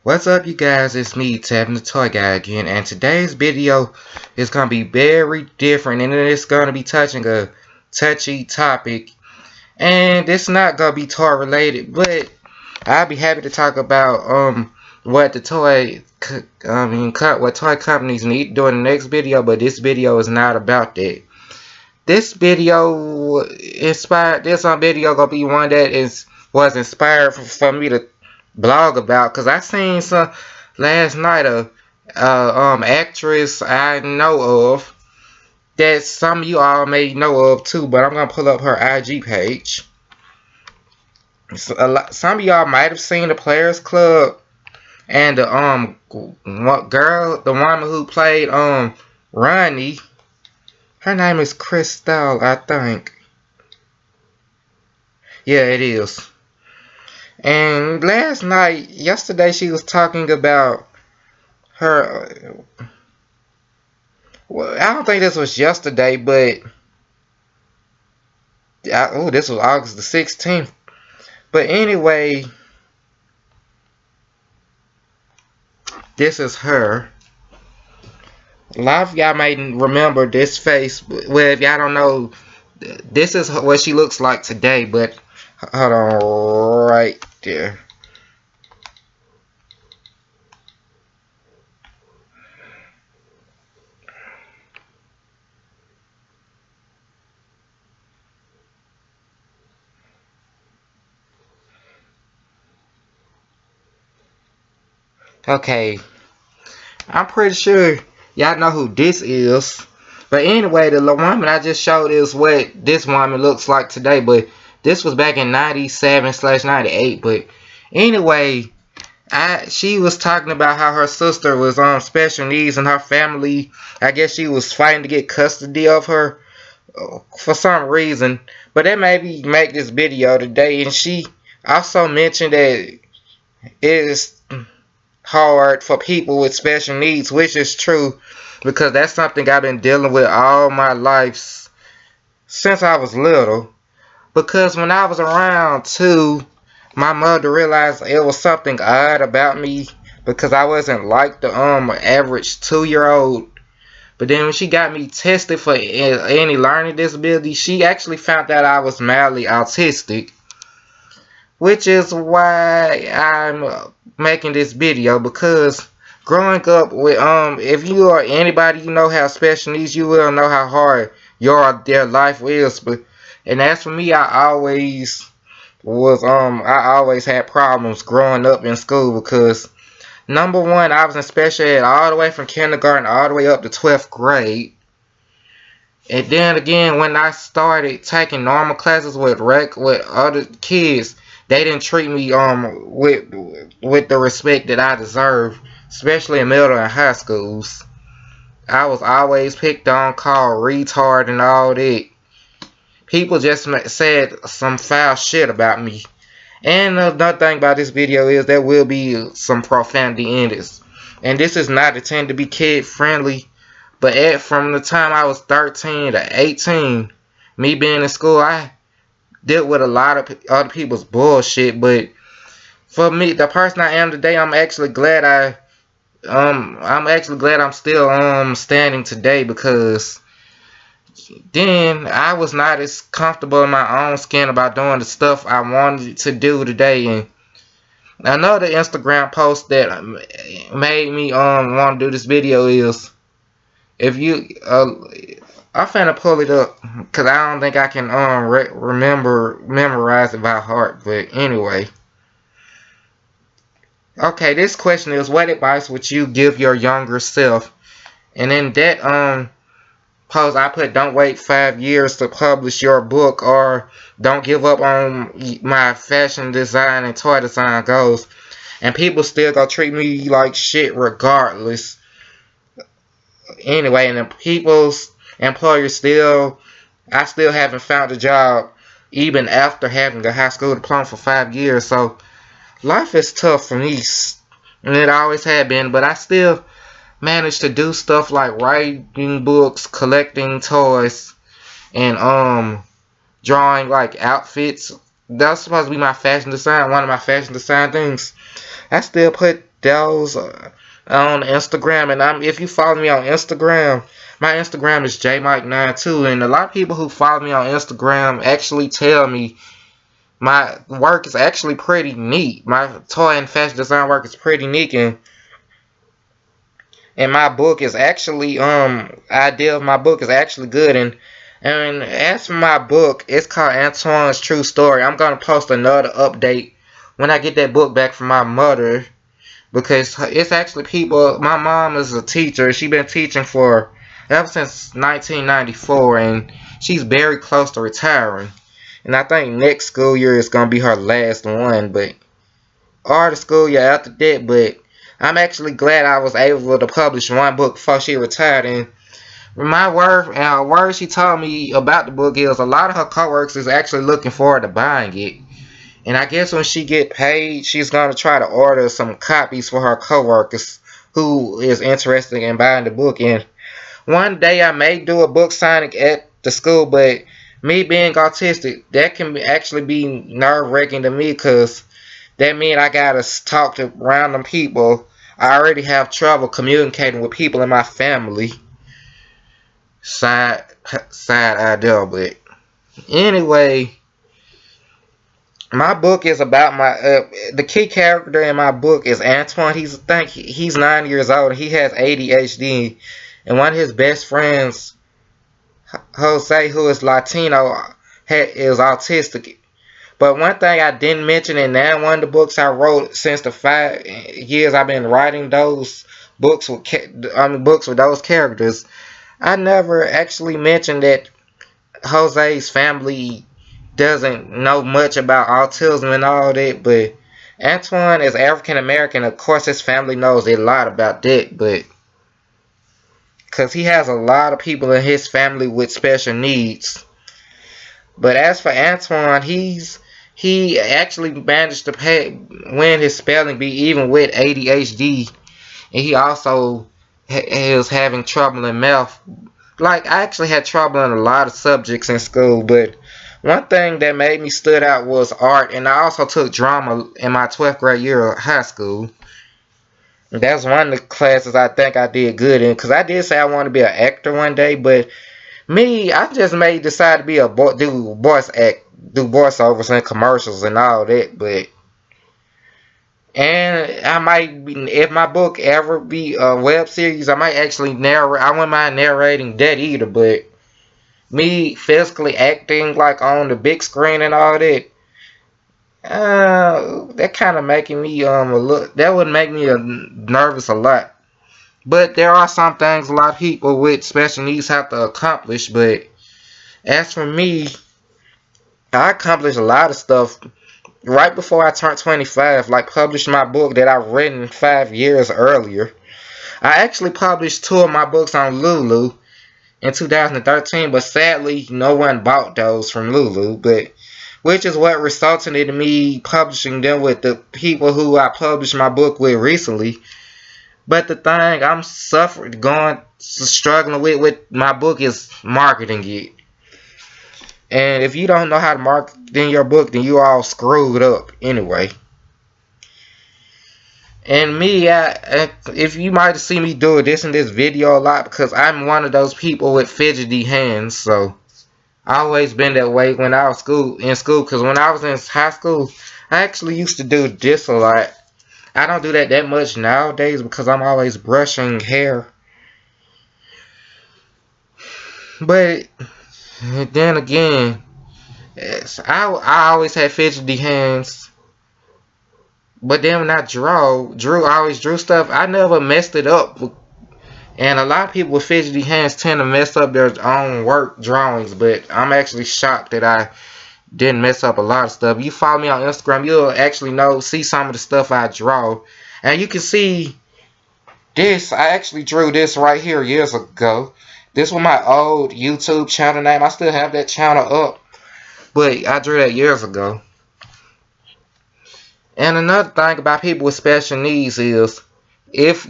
What's up, you guys? It's me, Tevin the Toy Guy again, and today's video is going to be very different, and it's going to be touching a touchy topic, and it's not going to be toy related, but I'll be happy to talk about what the what toy companies need to do in the next video, but this video is not about that. This video inspired. This video gonna be one that was inspired for me to blog about, cause I seen some last night a actress I know of that some of you all may know of too, but I'm gonna pull up her IG page. So some of y'all might have seen the Players Club and the the woman who played Ronnie. Her name is Crystal, I think. Yeah, it is. And yesterday, she was talking about her. Well, I don't think this was yesterday, but this was August the 16th. But anyway, this is her. A lot of y'all may remember this face. Well, if y'all don't know, this is what she looks like today. But hold on, right there. Okay, I'm pretty sure y'all know who this is. But anyway, the woman I just showed is what this woman looks like today. But this was back in 97/98. But anyway, she was talking about how her sister was on special needs and her family, I guess she was fighting to get custody of her for some reason. But that made me make this video today. And she also mentioned that it is hard for people with special needs, which is true, because that's something I've been dealing with all my life since I was little. Because when I was around 2, my mother realized it was something odd about me, because I wasn't like the average 2-year-old. But then when she got me tested for any learning disability, she actually found out I was mildly autistic, which is why I'm making this video. Because growing up with if you or anybody you know have special needs, you will know how hard their life is. And as for me, I always had problems growing up in school, because number one, I was in special ed all the way from kindergarten all the way up to 12th grade. And then again, when I started taking normal classes with other kids, they didn't treat me with the respect that I deserve, especially in middle and high schools. I was always picked on, called retard and all that. People just said some foul shit about me. And another thing about this video is there will be some profanity in this. And this is not intended to be kid friendly, but from the time I was 13 to 18, me being in school, I dealt with a lot of other people's bullshit. But for me, the person I am today, I'm actually glad I'm still standing today, because then I was not as comfortable in my own skin about doing the stuff I wanted to do today. And another Instagram post that made me want to do this video is, if you I'm finna pull it up, because I don't think I can memorize it by heart. But anyway, okay, this question is, what advice would you give your younger self? And in that post, I put, don't wait 5 years to publish your book, or don't give up on my fashion design and toy design goals. And people still gonna treat me like shit regardless. Anyway, and the people's employers I still haven't found a job even after having a high school diploma for 5 years. So life is tough for me, and it always had been. But I still managed to do stuff like writing books, collecting toys, and drawing like outfits. That's supposed to be my fashion design, one of my fashion design things. I still put those on Instagram. And if you follow me on Instagram, my Instagram is jmike92. And a lot of people who follow me on Instagram actually tell me my work is actually pretty neat. My toy and fashion design work is pretty neat, and my book is actually idea of my book is actually good. And as for my book, it's called Antoine's True Story. I'm gonna post another update when I get that book back from my mother, because it's actually people. My mom is a teacher. She's been teaching for ever since 1994, and she's very close to retiring. And I think next school year is gonna be her last one, or the school year after that. But I'm actually glad I was able to publish one book before she retired. And my word she told me about the book is a lot of her coworkers is actually looking forward to buying it. And I guess when she get paid, she's gonna try to order some copies for her coworkers who is interested in buying the book. And one day I may do a book signing at the school, but me being autistic, that can actually be nerve-wracking to me, because that means I gotta talk to random people. I already have trouble communicating with people in my family. Side idea, but anyway, my book is about the key character in my book is Antoine. He's 9 years old. He has ADHD, and one of his best friends, Jose, who is Latino, is autistic. But one thing I didn't mention in that one of the books I wrote since the 5 years I've been writing those books with those characters, I never actually mentioned that Jose's family doesn't know much about autism and all that. But Antoine is African American. Of course, his family knows a lot about that, but because he has a lot of people in his family with special needs. But as for Antoine, he actually managed to win his spelling bee even with ADHD, and he also is having trouble in math. Like, I actually had trouble in a lot of subjects in school, but one thing that made me stood out was art, and I also took drama in my 12th grade year of high school. And that's one of the classes I think I did good in, because I did say I wanted to be an actor one day, but I just decide to be do voiceovers and commercials and all that. And I might be, if my book ever be a web series, I might actually narrate. I wouldn't mind narrating that either, but me physically acting like on the big screen and all that, that kind of making me that would make me nervous a lot. But there are some things a lot of people with special needs have to accomplish. But as for me, I accomplished a lot of stuff right before I turned 25, like published my book that I've written 5 years earlier. I actually published 2 of my books on Lulu in 2013, but sadly no one bought those from Lulu, which is what resulted in me publishing them with the people who I published my book with recently. But the thing I'm struggling with my book is marketing it. And if you don't know how to market your book, then you all screwed up anyway. And me, if you might have seen me do this in this video a lot, because I'm one of those people with fidgety hands. So I always been that way when I was in school. Because when I was in high school, I actually used to do this a lot. I don't do that much nowadays because I'm always brushing hair. But then again, I always had fidgety hands. But then when I I always drew stuff. I never messed it up. And a lot of people with fidgety hands tend to mess up their own work drawings. But I'm actually shocked that I didn't mess up a lot of stuff. You follow me on Instagram, you'll actually see some of the stuff I draw. And you can see this. I actually drew this right here years ago. This was my old YouTube channel name. I still have that channel up, but I drew that years ago. And another thing about people with special needs is if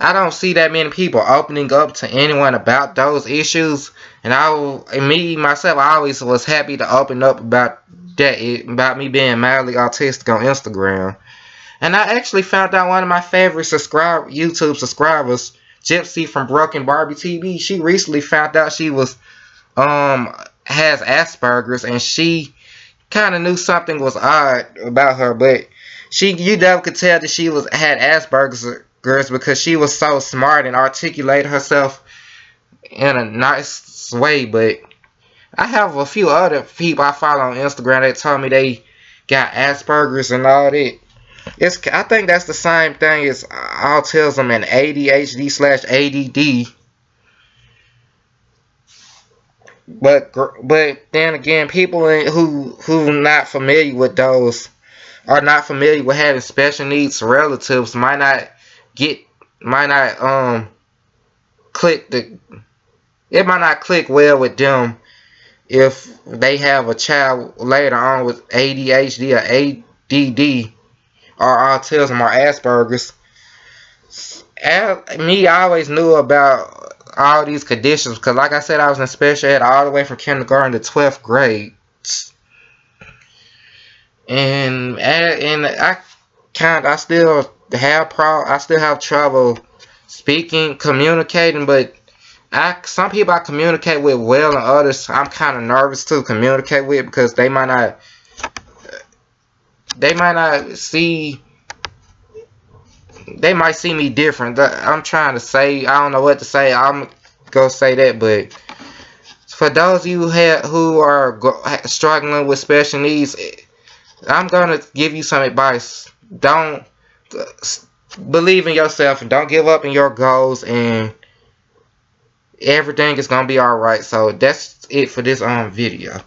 I don't see that many people opening up to anyone about those issues, and myself, I always was happy to open up about that, about me being mildly autistic on Instagram. And I actually found out one of my favorite YouTube subscribers, Gypsy from Broken Barbie TV. She recently found out she was has Asperger's, and she kind of knew something was odd about her, but you never could tell that she had Asperger's because she was so smart and articulated herself in a nice way. But I have a few other people I follow on Instagram that told me they got Asperger's and all that. I think that's the same thing as autism and ADHD/ADD. But then again, people who not familiar with those, are not familiar with having special needs relatives, might not click it might not click well with them if they have a child later on with ADHD or ADD or autism or Asperger's. I always knew about all these conditions because, like I said, I was in special ed all the way from kindergarten to 12th grade, and I still have trouble speaking, communicating, but some people I communicate with well, and others I'm kind of nervous to communicate with because they might see me different. I'm trying to say, I don't know what to say. I'm gonna say that, but for those of you who are struggling with special needs, I'm gonna give you some advice. Don't believe in yourself and don't give up in your goals, and everything is gonna be alright. So that's it for this video.